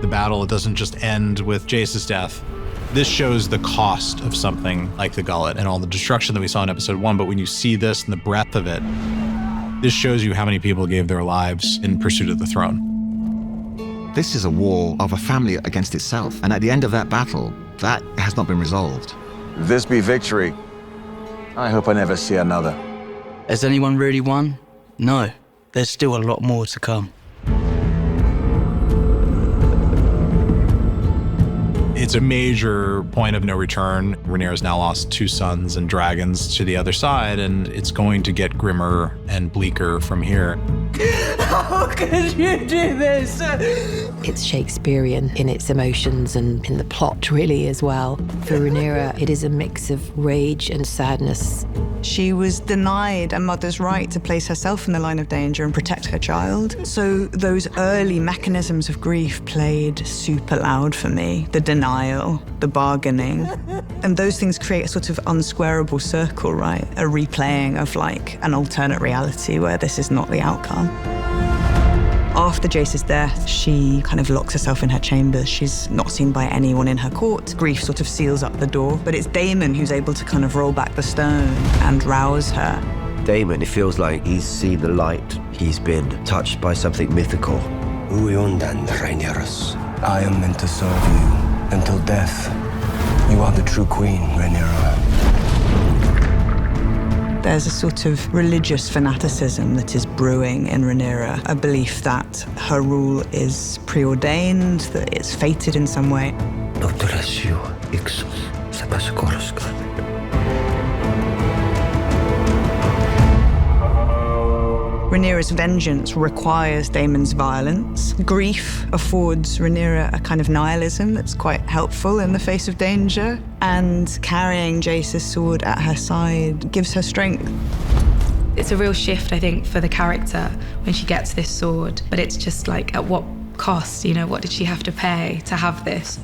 battle, it doesn't just end with Jace's death. This shows the cost of something like the Gullet and all the destruction that we saw in episode 1, but when you see this and the breadth of it, this shows you how many people gave their lives in pursuit of the throne. This is a war of a family against itself, and at the end of that battle, that has not been resolved. If this be victory, I hope I never see another. Has anyone really won? No. There's still a lot more to come. It's a major point of no return. Rhaenyra's now lost 2 sons and dragons to the other side, and it's going to get grimmer and bleaker from here. How could you do this? It's Shakespearean in its emotions and in the plot, really, as well. For Rhaenyra, it is a mix of rage and sadness. She was denied a mother's right to place herself in the line of danger and protect her child. So those early mechanisms of grief played super loud for me. The denial, the bargaining. And those things create a sort of unsquarable circle, right? A replaying of like an alternate reality where this is not the outcome. After Jace's death, she kind of locks herself in her chambers. She's not seen by anyone in her court. Grief sort of seals up the door, but it's Daemon who's able to kind of roll back the stone and rouse her. Daemon, it feels like he's seen the light. He's been touched by something mythical. I am meant to serve you until death. You are the true queen, Rhaenyra. There's a sort of religious fanaticism that is brewing in Rhaenyra, a belief that her rule is preordained, that it's fated in some way. Rhaenyra's vengeance requires Daemon's violence. Grief affords Rhaenyra a kind of nihilism that's quite helpful in the face of danger. And carrying Jace's sword at her side gives her strength. It's a real shift, I think, for the character when she gets this sword. But it's just like, at what cost? You know, what did she have to pay to have this?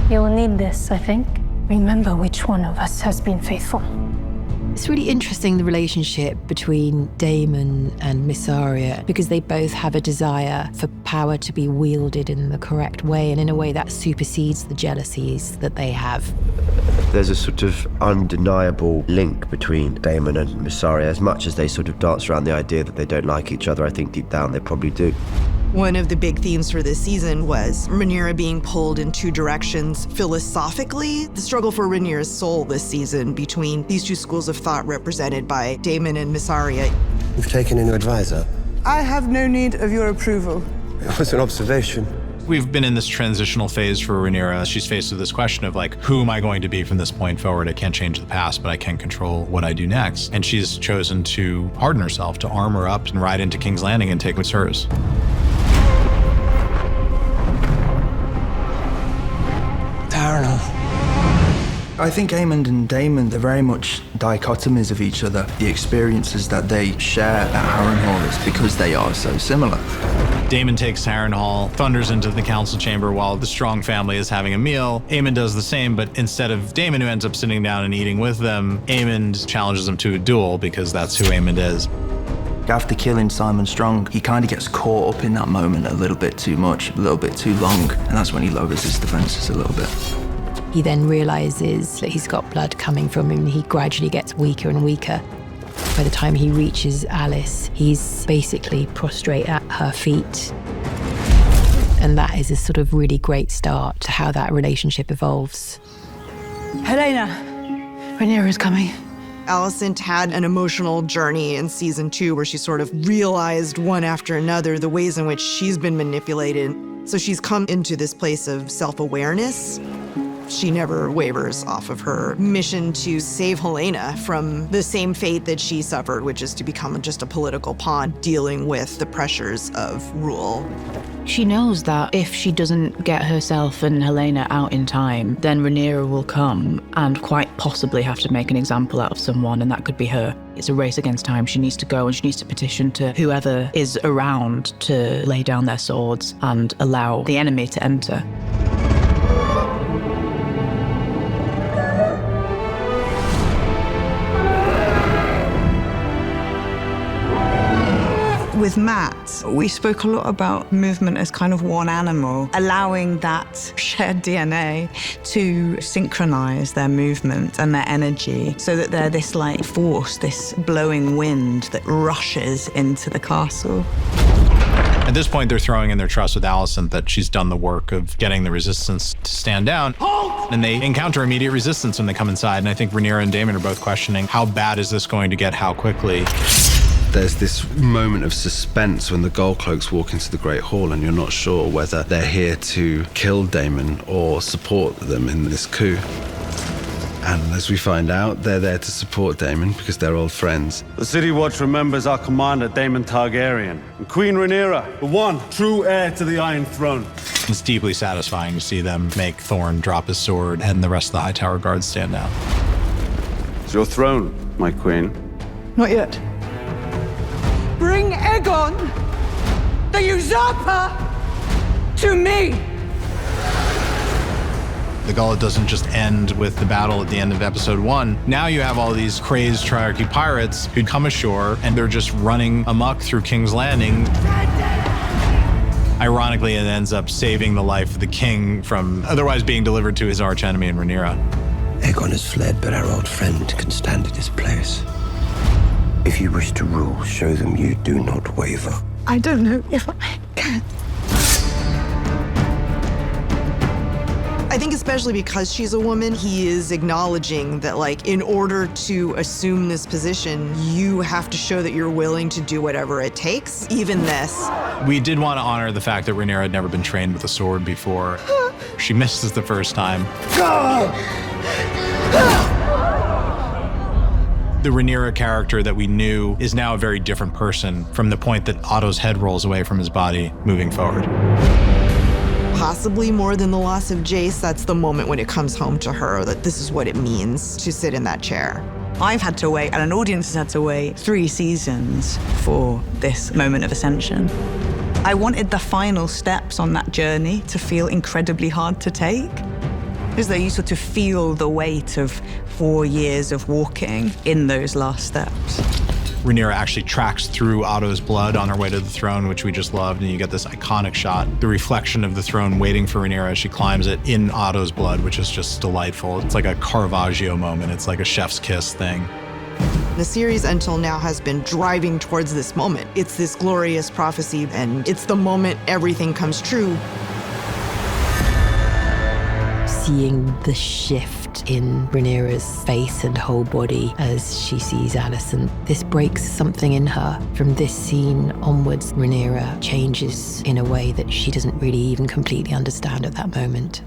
You will need this, I think. Remember which one of us has been faithful. It's really interesting, the relationship between Daemon and Mysaria, because they both have a desire for power to be wielded in the correct way and in a way that supersedes the jealousies that they have. There's a sort of undeniable link between Daemon and Mysaria. As much as they sort of dance around the idea that they don't like each other, I think deep down they probably do. One of the big themes for this season was Rhaenyra being pulled in 2 directions philosophically. The struggle for Rhaenyra's soul this season between these 2 schools of thought represented by Daemon and Mysaria. You've taken a new advisor. I have no need of your approval. It was an observation. We've been in this transitional phase for Rhaenyra. She's faced with this question of like, who am I going to be from this point forward? I can't change the past, but I can control what I do next. And she's chosen to harden herself, to armor up and ride into King's Landing and take what's hers. I think Aemond and Daemon, they're very much dichotomies of each other. The experiences that they share at Harrenhal is because they are so similar. Daemon takes Harrenhal, thunders into the council chamber while the Strong family is having a meal. Aemond does the same, but instead of Daemon, who ends up sitting down and eating with them, Aemond challenges him to a duel because that's who Aemond is. After killing Simon Strong, he kind of gets caught up in that moment a little bit too much, a little bit too long, and that's when he lowers his defenses a little bit. He then realizes that he's got blood coming from him. He gradually gets weaker and weaker. By the time he reaches Alice, he's basically prostrate at her feet. And that is a sort of really great start to how that relationship evolves. Helaena, Rhaenyra's coming. Alicent had an emotional journey in season 2 where she sort of realized one after another the ways in which she's been manipulated. So she's come into this place of self-awareness. She never wavers off of her mission to save Helaena from the same fate that she suffered, which is to become just a political pawn dealing with the pressures of rule. She knows that if she doesn't get herself and Helaena out in time, then Rhaenyra will come and quite possibly have to make an example out of someone, and that could be her. It's a race against time. She needs to go and she needs to petition to whoever is around to lay down their swords and allow the enemy to enter. With Matt, we spoke a lot about movement as kind of one animal, allowing that shared DNA to synchronize their movement and their energy so that they're this like force, this blowing wind that rushes into the castle. At this point, they're throwing in their trust with Alicent that she's done the work of getting the resistance to stand down. Halt! And they encounter immediate resistance when they come inside. And I think Rhaenyra and Daemon are both questioning, how bad is this going to get, how quickly? There's this moment of suspense when the Gold Cloaks walk into the Great Hall and you're not sure whether they're here to kill Daemon or support them in this coup. And as we find out, they're there to support Daemon because they're old friends. The City Watch remembers our commander, Daemon Targaryen, and Queen Rhaenyra, the one true heir to the Iron Throne. It's deeply satisfying to see them make Thorne drop his sword and the rest of the High Tower guards stand down. It's your throne, my queen. Not yet. Bring Aegon, the usurper, to me! The Gullet doesn't just end with the battle at the end of episode 1. Now you have all these crazed Triarchy pirates who come ashore and they're just running amok through King's Landing. Ironically, it ends up saving the life of the king from otherwise being delivered to his archenemy in Rhaenyra. Aegon has fled, but our old friend can stand in his place. If you wish to rule, show them you do not waver. I don't know if I can. I think especially because she's a woman, he is acknowledging that, like, in order to assume this position, you have to show that you're willing to do whatever it takes, even this. We did want to honor the fact that Rhaenyra had never been trained with a sword before. She misses the first time. The Rhaenyra character that we knew is now a very different person from the point that Otto's head rolls away from his body moving forward. Possibly more than the loss of Jace, that's the moment when it comes home to her that this is what it means to sit in that chair. I've had to wait, and an audience has had to wait 3 seasons for this moment of ascension. I wanted the final steps on that journey to feel incredibly hard to take. As though you sort of feel the weight of 4 years of walking in those last steps. Rhaenyra actually tracks through Otto's blood on her way to the throne, which we just loved, and you get this iconic shot, the reflection of the throne waiting for Rhaenyra as she climbs it in Otto's blood, which is just delightful. It's like a Caravaggio moment. It's like a chef's kiss thing. The series until now has been driving towards this moment. It's this glorious prophecy, and it's the moment everything comes true. Seeing the shift in Rhaenyra's face and whole body as she sees Alicent, this breaks something in her. From this scene onwards, Rhaenyra changes in a way that she doesn't really even completely understand at that moment.